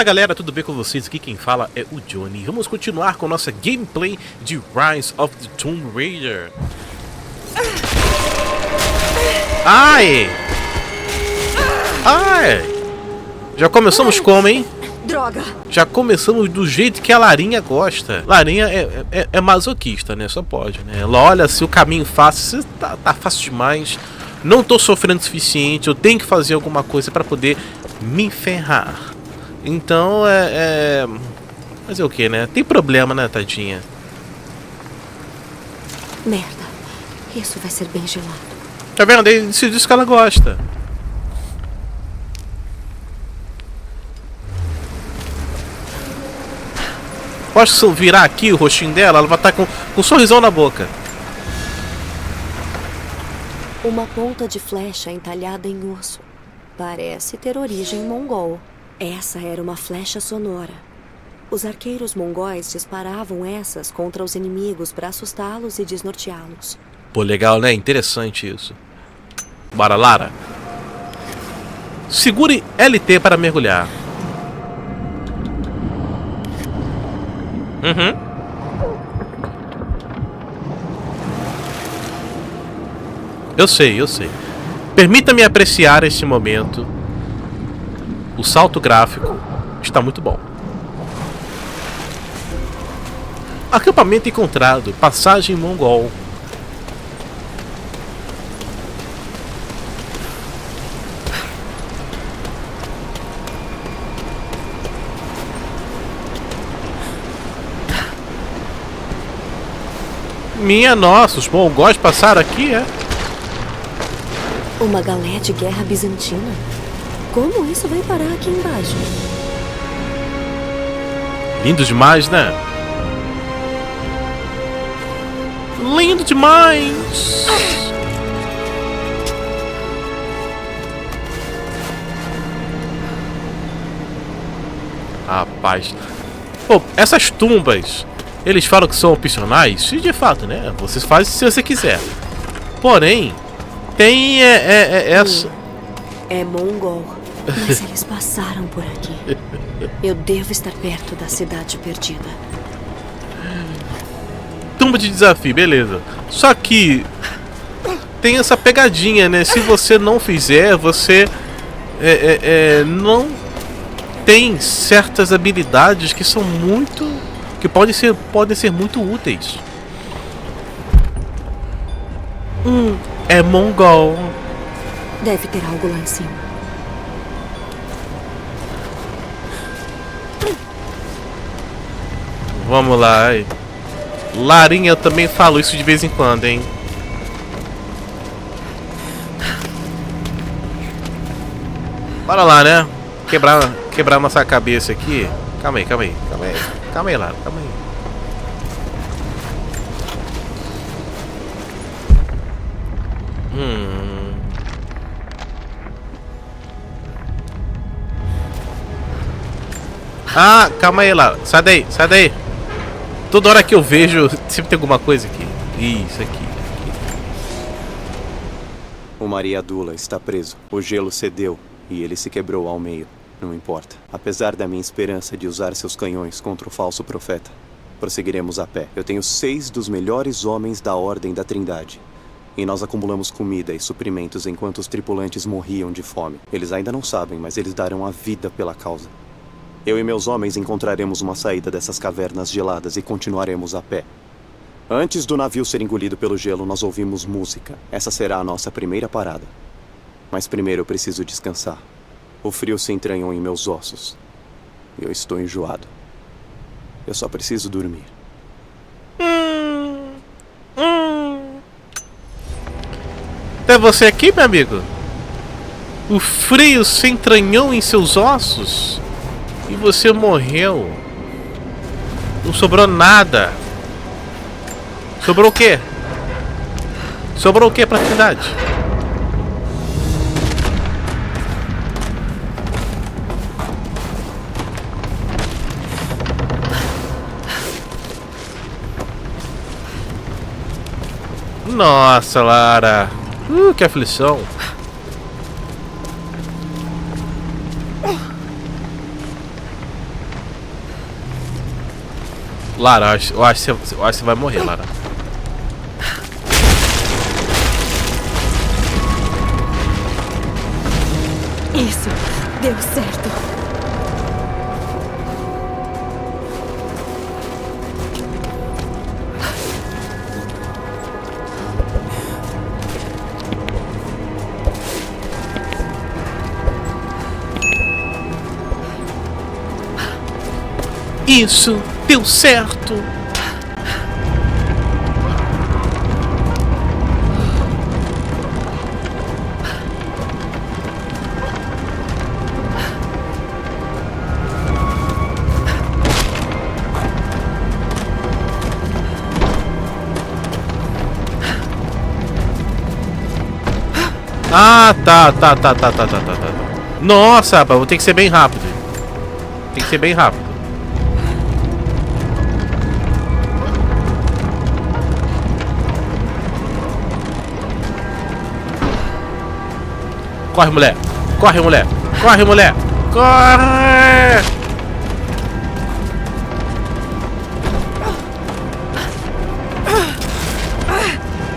Fala galera, tudo bem com vocês? Aqui quem fala é o Johnny. Vamos continuar com nossa gameplay de Rise of the Tomb Raider. Ai! Ai! Já começamos como, hein? Droga! Já começamos do jeito que a Larinha gosta. Larinha é masoquista, né? Só pode, né? Ela olha se o caminho fácil, tá fácil demais. Não tô sofrendo o suficiente, eu tenho que fazer alguma coisa pra poder me ferrar. Então fazer o que, né? Tem problema, né, tadinha? Merda, isso vai ser bem gelado. Tá vendo? Isso diz que ela gosta. Posso virar aqui o rostinho dela? Ela vai estar com um sorrisão na boca. Uma ponta de flecha entalhada em osso. Parece ter origem mongol. Essa era uma flecha sonora. Os arqueiros mongóis disparavam essas contra os inimigos para assustá-los e desnorteá-los. Pô, legal, né? Interessante isso. Bora, Lara. Segure LT para mergulhar. Eu sei. Permita-me apreciar este momento. O salto gráfico está muito bom. Acampamento encontrado. Passagem mongol. Minha nossa, os mongóis passaram aqui, é? Uma galé de guerra bizantina? Como isso vai parar aqui embaixo? Lindo demais, né? Lindo demais! Rapaz. Pô, essas tumbas, eles falam que são opcionais? E de fato, né? Você faz se você quiser. Porém, tem essa... É mongol, mas eles passaram por aqui. Eu devo estar perto da cidade perdida. Tumba de desafio, beleza. Só que tem essa pegadinha, né? Se você não fizer, você não tem certas habilidades que são muito... que podem ser muito úteis. É mongol. Deve ter algo lá em cima. Vamos lá. Larinha, eu também falo isso de vez em quando, hein? Bora lá, né? Quebrar nossa cabeça aqui. Calma aí, Lara, calma aí. Ah, calma aí, Lara. Sai daí. Toda hora que eu vejo, sempre tem alguma coisa aqui. Isso aqui. O Maria Dula está preso. O gelo cedeu e ele se quebrou ao meio. Não importa. Apesar da minha esperança de usar seus canhões contra o falso profeta, prosseguiremos a pé. Eu tenho 6 dos melhores homens da Ordem da Trindade. E nós acumulamos comida e suprimentos enquanto os tripulantes morriam de fome. Eles ainda não sabem, mas eles darão a vida pela causa. Eu e meus homens encontraremos uma saída dessas cavernas geladas e continuaremos a pé. Antes do navio ser engolido pelo gelo, nós ouvimos música. Essa será a nossa primeira parada. Mas primeiro eu preciso descansar. O frio se entranhou em meus ossos. E eu estou enjoado. Eu só preciso dormir. Até você aqui, meu amigo? O frio se entranhou em seus ossos? E você morreu? Não sobrou nada. Sobrou o quê? Sobrou o quê pra cidade? Nossa, Lara. Que aflição. Lara, eu acho que você vai morrer, Lara. Isso, deu certo. Isso, deu certo. Ah, tá. Nossa, rapaz, vou ter que ser bem rápido. Tem que ser bem rápido. Corre, mulher. Corre, mulher. Corre, mulher. Corre!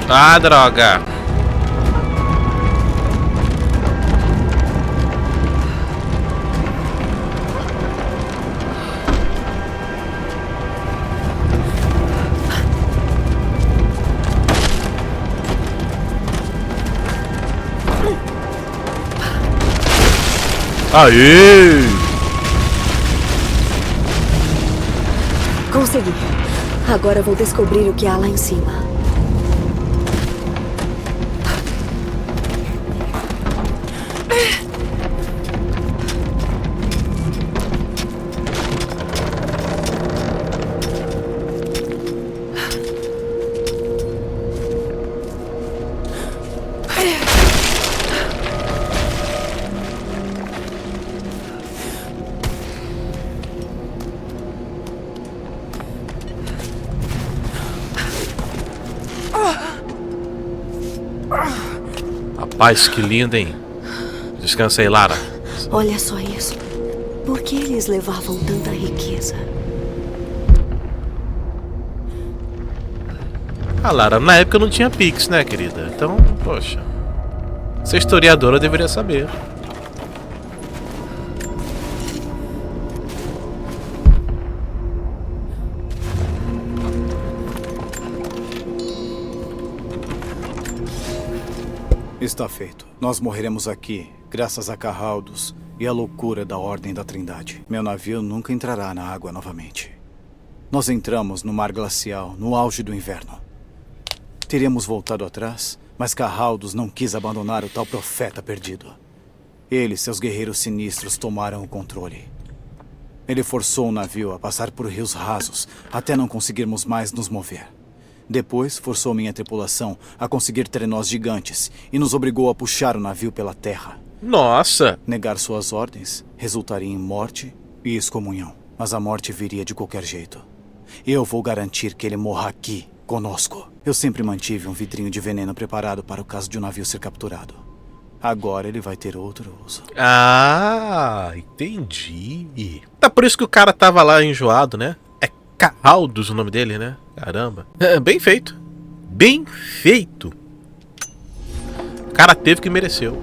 Ah, droga. Aê! Consegui. Agora vou descobrir o que há lá em cima. Rapaz, que lindo, hein? Descansa aí, Lara. Olha só isso. Por que eles levavam tanta riqueza? Ah, Lara, na época não tinha Pix, né, querida? Então, poxa. Ser historiadora deveria saber. Está feito. Nós morreremos aqui, graças a Carraldos e à loucura da Ordem da Trindade. Meu navio nunca entrará na água novamente. Nós entramos no mar glacial, no auge do inverno. Teríamos voltado atrás, mas Carraldos não quis abandonar o tal profeta perdido. Ele e seus guerreiros sinistros tomaram o controle. Ele forçou o navio a passar por rios rasos, até não conseguirmos mais nos mover. Depois, forçou minha tripulação a conseguir trenós gigantes e nos obrigou a puxar o navio pela terra. Nossa! Negar suas ordens resultaria em morte e excomunhão. Mas a morte viria de qualquer jeito. Eu vou garantir que ele morra aqui, conosco. Eu sempre mantive um vidrinho de veneno preparado para o caso de um navio ser capturado. Agora ele vai ter outro uso. Ah, entendi. Tá por isso que o cara tava lá enjoado, né? É Carraldos o nome dele, né? Caramba. É, bem feito. Bem feito. O cara teve que mereceu.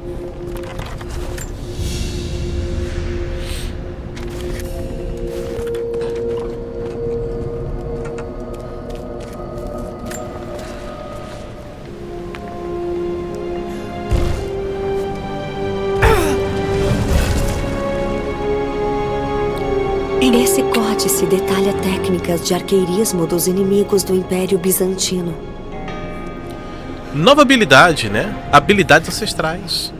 Esse códice detalha técnicas de arqueirismo dos inimigos do Império Bizantino. Nova habilidade, né? Habilidades ancestrais.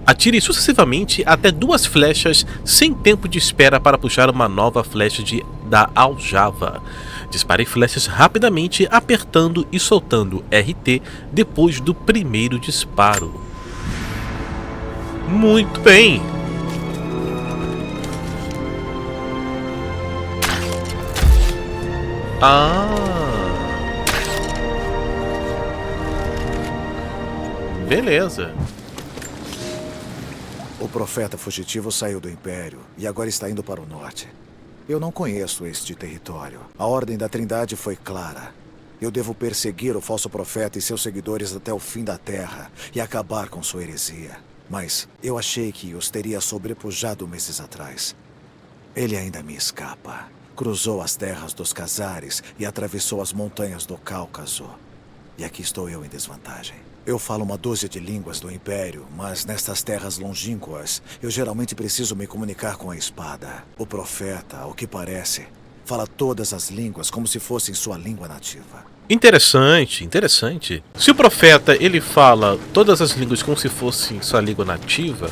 Atire sucessivamente até 2 flechas sem tempo de espera para puxar uma nova flecha da aljava. Dispare flechas rapidamente apertando e soltando RT depois do primeiro disparo. Muito bem! Ah! Beleza. O profeta fugitivo saiu do Império e agora está indo para o norte. Eu não conheço este território. A Ordem da Trindade foi clara. Eu devo perseguir o falso profeta e seus seguidores até o fim da Terra e acabar com sua heresia. Mas eu achei que os teria sobrepujado meses atrás. Ele ainda me escapa. Cruzou as terras dos Khazares e atravessou as montanhas do Cáucaso. E aqui estou eu em desvantagem. Eu falo uma dúzia de línguas do Império, mas nestas terras longínquas, eu geralmente preciso me comunicar com a espada. O profeta, ao que parece, fala todas as línguas como se fossem sua língua nativa. Interessante, interessante. Se o profeta ele fala todas as línguas como se fossem sua língua nativa,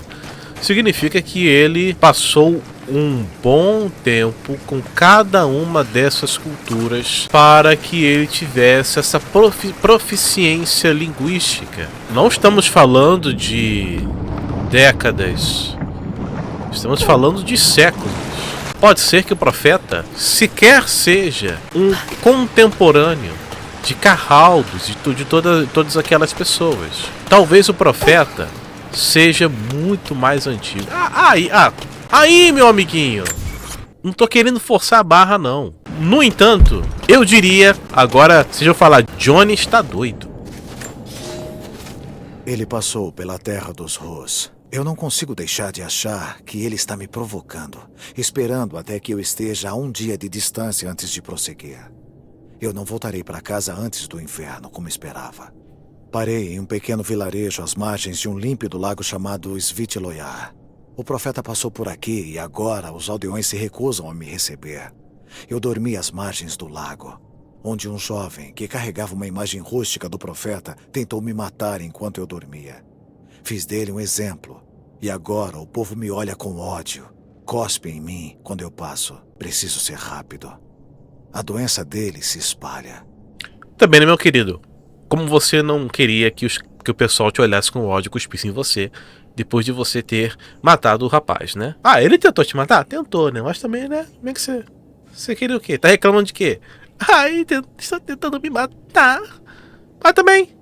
significa que ele passou um bom tempo com cada uma dessas culturas para que ele tivesse essa proficiência linguística. Não estamos falando de décadas, estamos falando de séculos. Pode ser que o profeta sequer seja um contemporâneo de Carraldos, de todas aquelas pessoas. Talvez o profeta seja muito mais antigo. Aí, meu amiguinho, não tô querendo forçar a barra, não. No entanto, eu diria, agora, se eu falar, Johnny está doido. Ele passou pela terra dos Rus. Eu não consigo deixar de achar que ele está me provocando, esperando até que eu esteja a um dia de distância antes de prosseguir. Eu não voltarei para casa antes do inverno, como esperava. Parei em um pequeno vilarejo às margens de um límpido lago chamado Svitloyar. O profeta passou por aqui e agora os aldeões se recusam a me receber. Eu dormi às margens do lago, onde um jovem que carregava uma imagem rústica do profeta tentou me matar enquanto eu dormia. Fiz dele um exemplo, e agora o povo me olha com ódio. Cospe em mim quando eu passo. Preciso ser rápido. A doença dele se espalha. Também, meu querido, como você não queria que o pessoal te olhasse com ódio e cuspisse em você depois de você ter matado o rapaz, né? Ah, ele tentou te matar? Tentou, né? Mas também, né? Como é que você queria o quê? Tá reclamando de quê? Ai, está tentando me matar. Ah, também.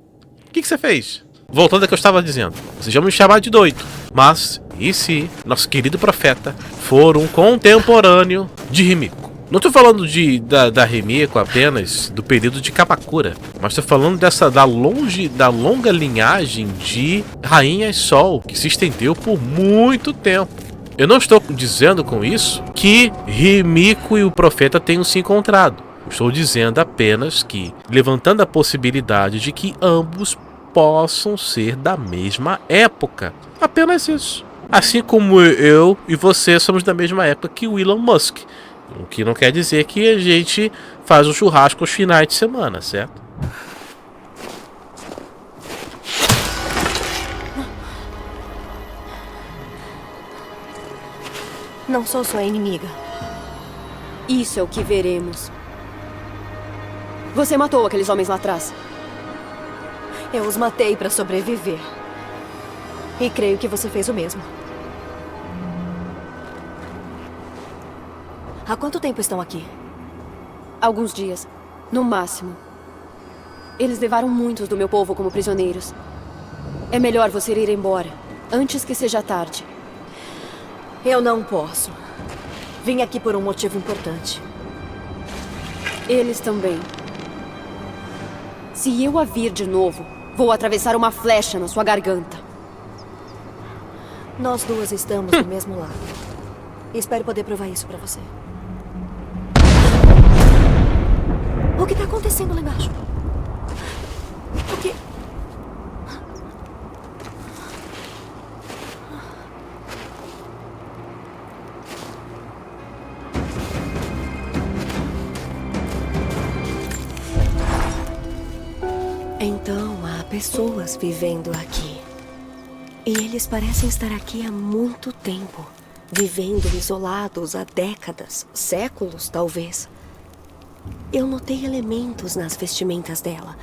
O que você fez? Voltando ao que eu estava dizendo. Vocês vão me chamar de doido. Mas, e se nosso querido profeta for um contemporâneo de Himiko? Não estou falando da Himiko apenas do período de Kamakura, mas estou falando da longa linhagem de Rainhas Sol, que se estendeu por muito tempo. Eu não estou dizendo com isso que Himiko e o profeta tenham se encontrado. Estou dizendo apenas que, levantando a possibilidade de que ambos possam ser da mesma época. Apenas isso. Assim como eu e você somos da mesma época que o Elon Musk. O que não quer dizer que a gente faz um churrasco aos finais de semana, certo? Não sou sua inimiga. Isso é o que veremos. Você matou aqueles homens lá atrás. Eu os matei para sobreviver. E creio que você fez o mesmo. Há quanto tempo estão aqui? Alguns dias, no máximo. Eles levaram muitos do meu povo como prisioneiros. É melhor você ir embora, antes que seja tarde. Eu não posso. Vim aqui por um motivo importante. Eles também. Se eu a vir de novo, vou atravessar uma flecha na sua garganta. Nós duas estamos do mesmo lado. Espero poder provar isso pra você. O que está acontecendo lá embaixo? O que... Então, há pessoas vivendo aqui. E eles parecem estar aqui há muito tempo. Vivendo isolados há décadas, séculos talvez. Eu notei elementos nas vestimentas dela.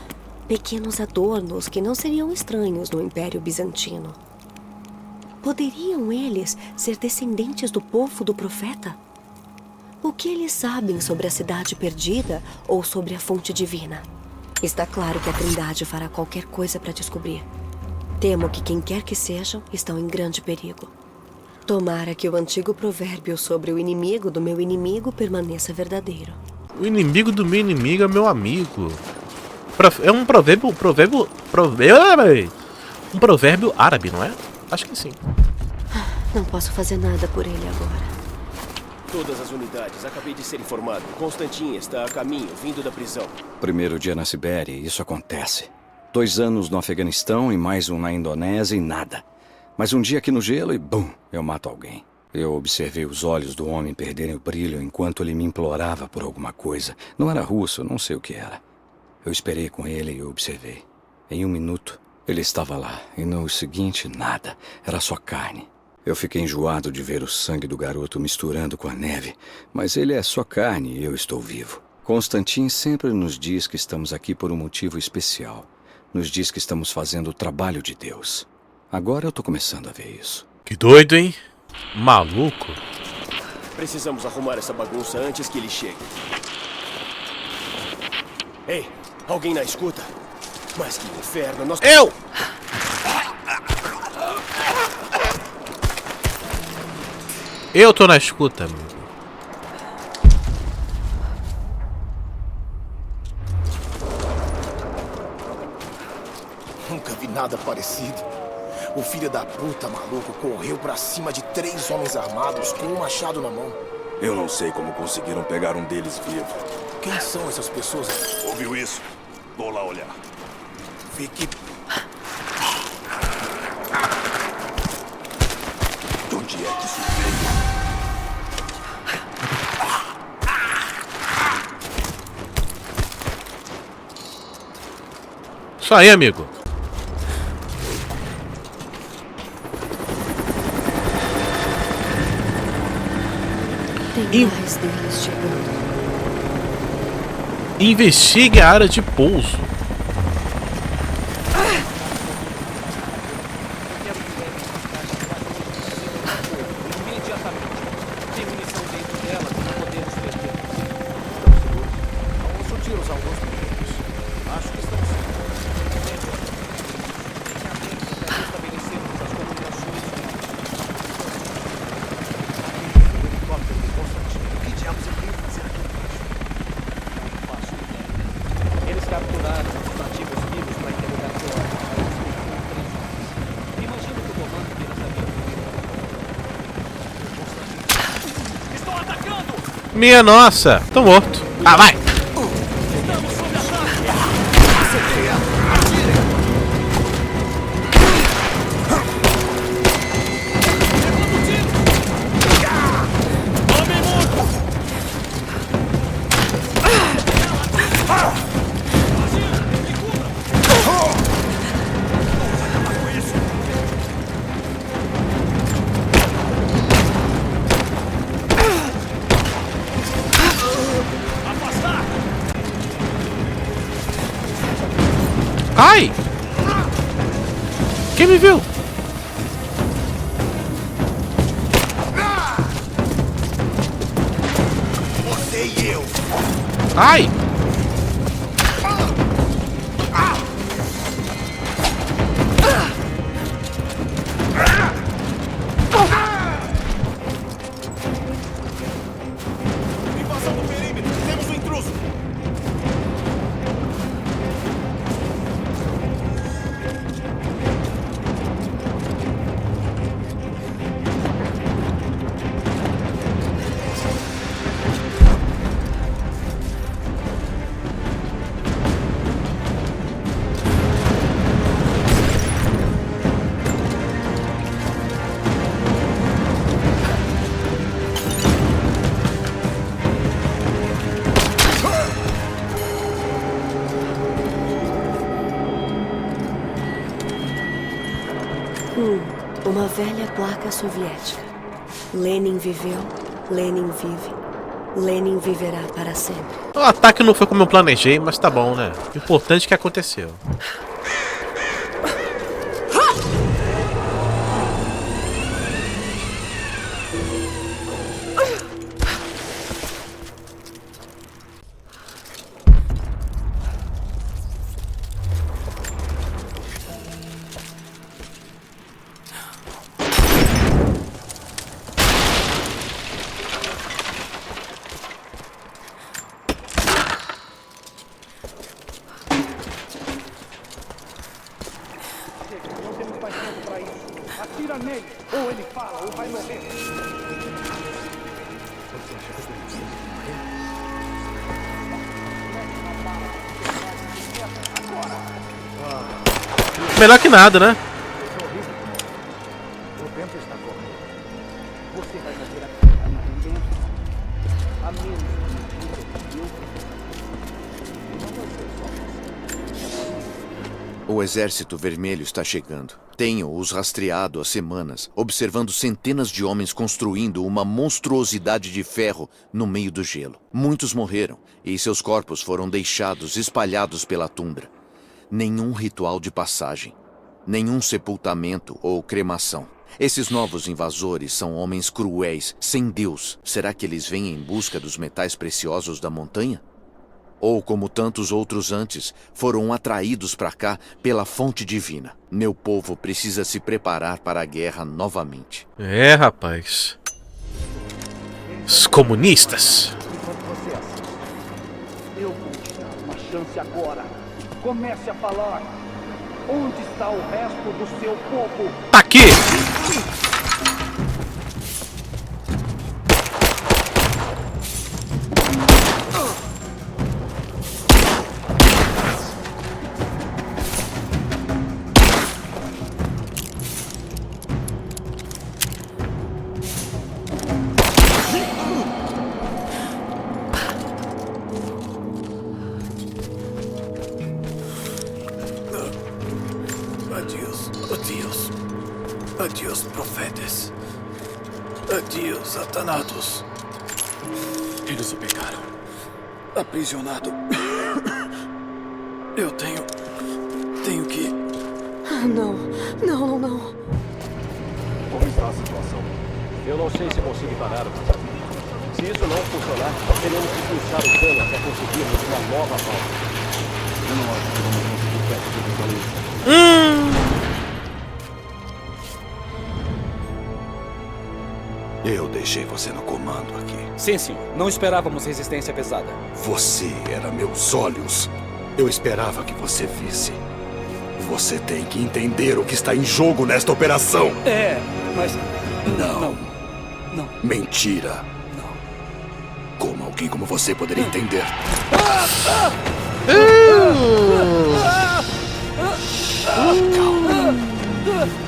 Pequenos adornos que não seriam estranhos no Império Bizantino. Poderiam eles ser descendentes do povo do profeta? O que eles sabem sobre a cidade perdida ou sobre a fonte divina? Está claro que a Trindade fará qualquer coisa para descobrir. Temo que quem quer que sejam estão em grande perigo. Tomara que o antigo provérbio sobre o inimigo do meu inimigo permaneça verdadeiro. O inimigo do meu inimigo é meu amigo. É um provérbio árabe, não é? Acho que sim. Não posso fazer nada por ele agora. Todas as unidades, acabei de ser informado. Constantin está a caminho, vindo da prisão. Primeiro dia na Sibéria, isso acontece. 2 anos no Afeganistão e mais um na Indonésia e nada. Mas um dia aqui no gelo e bum, eu mato alguém. Eu observei os olhos do homem perderem o brilho enquanto ele me implorava por alguma coisa. Não era russo, não sei o que era. Eu esperei com ele e observei. Em 1 minuto, ele estava lá. E no seguinte, nada. Era só carne. Eu fiquei enjoado de ver o sangue do garoto misturando com a neve. Mas ele é só carne e eu estou vivo. Constantin sempre nos diz que estamos aqui por um motivo especial. Nos diz que estamos fazendo o trabalho de Deus. Agora eu estou começando a ver isso. Que doido, hein? Maluco. Precisamos arrumar essa bagunça antes que ele chegue. Ei, alguém na escuta? Mas que inferno, nós... Eu! Eu tô na escuta, amigo. Nunca vi nada parecido. O filho da puta maluco correu pra cima de 3 homens armados com um machado na mão. Eu não sei como conseguiram pegar um deles vivo. Quem são essas pessoas? Ouviu isso? Vou lá olhar. Fique... De onde é que isso veio? Isso aí, amigo. Tem mais deles chegando. Investigue a área de pouso. Eles capturaram os nativos vivos para interrogatório. Imagino que o comando deles havia... Estão atacando! Minha nossa, tô morto. Ah, vai! Estamos sob ataque! Ai! Quem me viu? Você e eu. Ai! Invasão do perímetro. Temos um intruso. Uma velha placa soviética. Lenin viveu, Lenin vive, Lenin viverá para sempre. O ataque não foi como eu planejei, mas tá bom, né? O importante é que aconteceu. Ou ele fala ou vai morrer. Melhor que nada, né? O vento está correndo. Você vai fazer a menos O Exército Vermelho está chegando. Tenho-os rastreado há semanas, observando centenas de homens construindo uma monstruosidade de ferro no meio do gelo. Muitos morreram e seus corpos foram deixados espalhados pela tundra. Nenhum ritual de passagem, nenhum sepultamento ou cremação. Esses novos invasores são homens cruéis, sem Deus. Será que eles vêm em busca dos metais preciosos da montanha? Ou, como tantos outros antes, foram atraídos para cá pela fonte divina. Meu povo precisa se preparar para a guerra novamente. É, rapaz. Os comunistas. Eu vou te dar uma chance agora. Comece a falar. Onde está o resto do seu povo? Tá aqui! Adeus. Adeus, profetas. Adeus, atanados. Eles o pegaram. Aprisionado. Eu tenho que... Ah, não. Não, não. Como está a situação? Eu não sei se consigo parar o vazamento. Se isso não funcionar, teremos que puxar o cano até conseguirmos uma nova pauta. Eu não acho que vamos conseguir perto de resolver isso. Eu deixei você no comando aqui. Sim, senhor. Não esperávamos resistência pesada. Você era meus olhos. Eu esperava que você visse. Você tem que entender o que está em jogo nesta operação. É, mas... Não. Não. Mentira. Não. Como alguém como você poderia entender?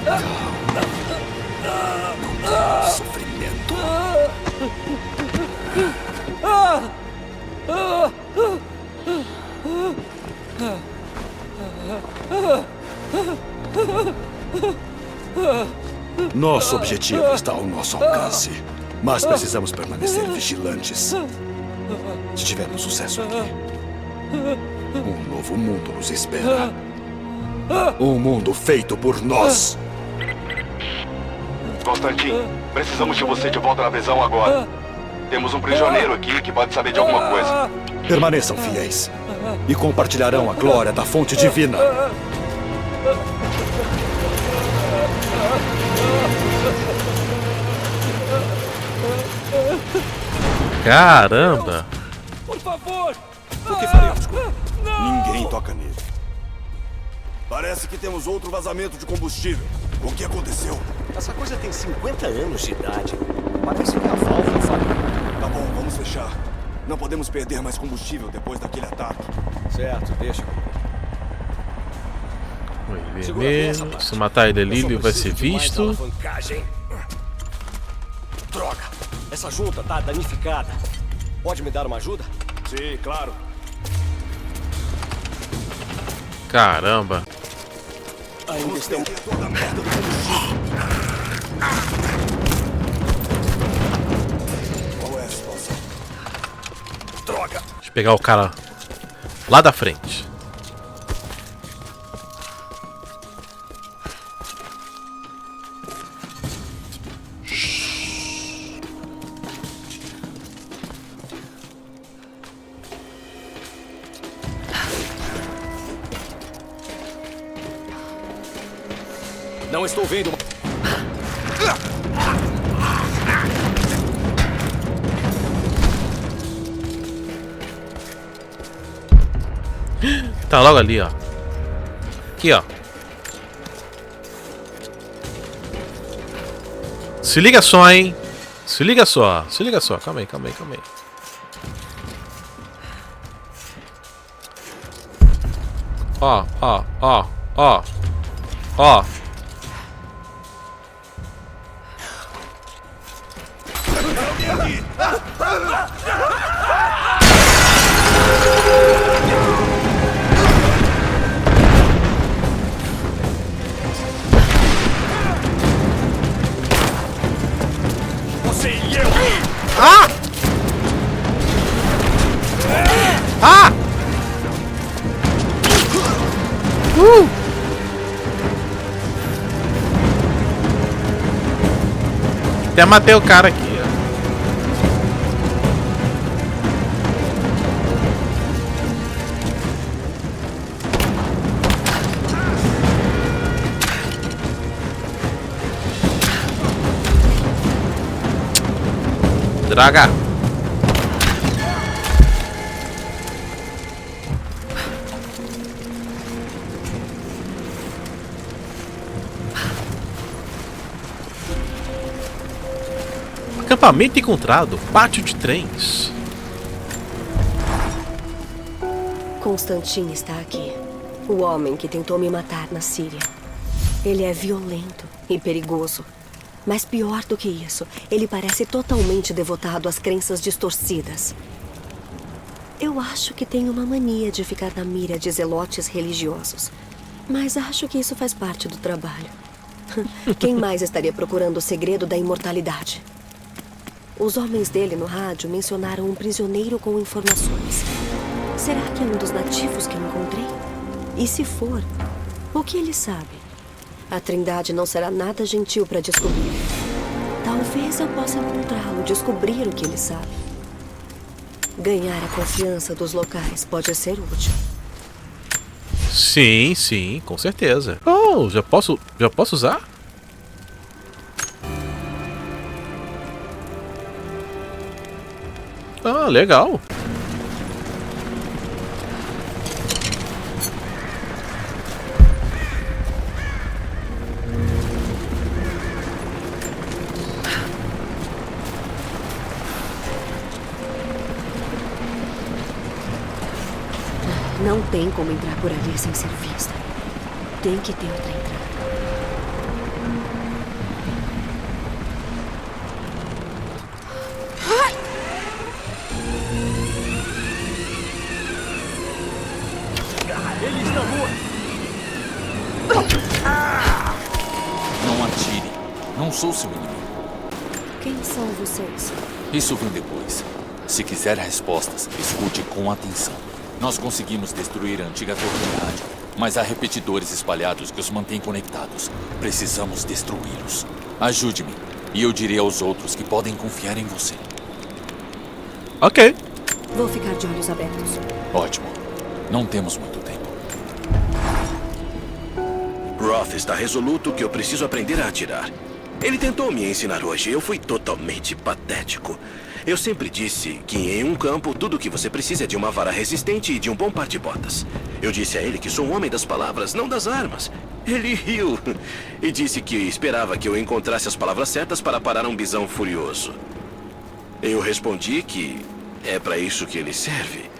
Calma. Não sofrimento. Nosso objetivo está ao nosso alcance, mas precisamos permanecer vigilantes. Se tivermos sucesso aqui, um novo mundo nos espera. Um mundo feito por nós. Constantin, precisamos de você de volta na prisão agora. Temos um prisioneiro aqui que pode saber de alguma coisa. Permaneçam fiéis e compartilharão a glória da fonte divina. Caramba! Por favor! O que faremos com ele? Ninguém toca nele. Parece que temos outro vazamento de combustível. O que aconteceu? Essa coisa tem 50 anos de idade. Parece que a válvula falhou. Tá bom, vamos fechar. Não podemos perder mais combustível depois daquele ataque. Certo, deixa. Vermelho. Se matar ele ali, ele vai ser visto. Droga! Essa junta tá danificada. Pode me dar uma ajuda? Sim, claro. Caramba! Ainda estamos... Toda a merda do combustível. Qual é a situação? Droga! Deixa eu pegar o cara lá da frente. Não estou vendo. Tá logo ali, ó. Aqui, ó. Se liga só, hein? Se liga só. Se liga só. Calma aí, calma aí, calma aí. Ó, ó, ó, ó. Ó. Você e eu! Ah! Ah! Até matei o cara aqui, ó. Droga! Acampamento encontrado, pátio de trens. Constantin está aqui. O homem que tentou me matar na Síria. Ele é violento e perigoso. Mas pior do que isso, ele parece totalmente devotado às crenças distorcidas. Eu acho que tem uma mania de ficar na mira de zelotes religiosos. Mas acho que isso faz parte do trabalho. Quem mais estaria procurando o segredo da imortalidade? Os homens dele no rádio mencionaram um prisioneiro com informações. Será que é um dos nativos que eu encontrei? E se for, o que ele sabe? A Trindade não será nada gentil para descobrir. Talvez eu possa encontrá-lo, descobrir o que ele sabe. Ganhar a confiança dos locais pode ser útil. Sim, sim, com certeza. Oh, já posso usar? Ah, legal. Não tem como entrar por ali sem ser vista. Tem que ter outra entrada. Eles na rua! Não atire. Não sou seu inimigo. Quem são vocês? Isso vem depois. Se quiser respostas, escute com atenção. Nós conseguimos destruir a antiga torre de rádio, mas há repetidores espalhados que os mantêm conectados. Precisamos destruí-los. Ajude-me, e eu direi aos outros que podem confiar em você. Ok. Vou ficar de olhos abertos. Ótimo. Não temos muito tempo. Roth está resoluto que eu preciso aprender a atirar. Ele tentou me ensinar hoje e eu fui totalmente patético. Eu sempre disse que em um campo tudo o que você precisa é de uma vara resistente e de um bom par de botas. Eu disse a ele que sou um homem das palavras, não das armas. Ele riu e disse que esperava que eu encontrasse as palavras certas para parar um bisão furioso. Eu respondi que é para isso que ele serve.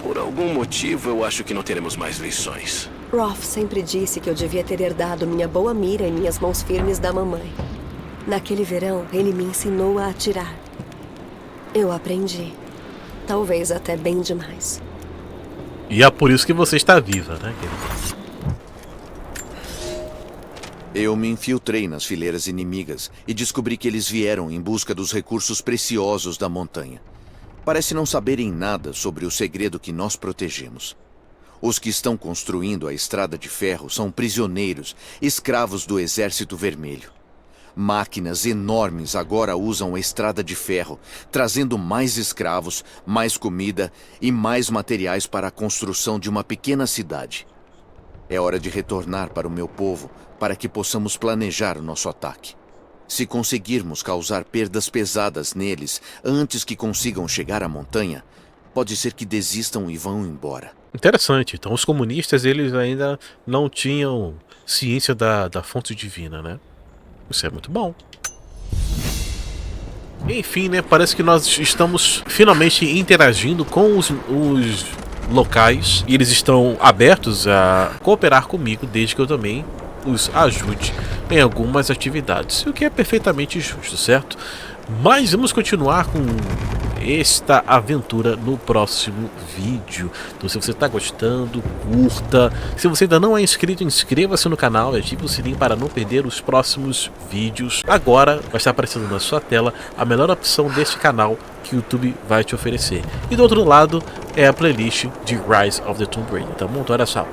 Por algum motivo, eu acho que não teremos mais lições. Roth sempre disse que eu devia ter herdado minha boa mira e minhas mãos firmes da mamãe. Naquele verão, ele me ensinou a atirar. Eu aprendi. Talvez até bem demais. E é por isso que você está viva, né, querida? Eu me infiltrei nas fileiras inimigas e descobri que eles vieram em busca dos recursos preciosos da montanha. Parece não saberem nada sobre o segredo que nós protegemos. Os que estão construindo a estrada de ferro são prisioneiros, escravos do Exército Vermelho. Máquinas enormes agora usam a estrada de ferro, trazendo mais escravos, mais comida e mais materiais para a construção de uma pequena cidade. É hora de retornar para o meu povo para que possamos planejar o nosso ataque. Se conseguirmos causar perdas pesadas neles antes que consigam chegar à montanha, pode ser que desistam e vão embora. Interessante. Então os comunistas eles ainda não tinham ciência da fonte divina, né? Isso é muito bom. Enfim, né, parece que nós estamos finalmente interagindo com os locais e eles estão abertos a cooperar comigo desde que eu também os ajude em algumas atividades, o que é perfeitamente justo, certo? Mas vamos continuar com esta aventura no próximo vídeo. Então, se você está gostando, curta. Se você ainda não é inscrito, inscreva-se no canal e ative o sininho para não perder os próximos vídeos. Agora vai estar aparecendo na sua tela a melhor opção deste canal que o YouTube vai te oferecer. E do outro lado é a playlist de Rise of the Tomb Raider. Tá bom? Então olha só.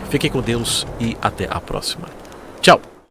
Fiquem com Deus e até a próxima. Tchau!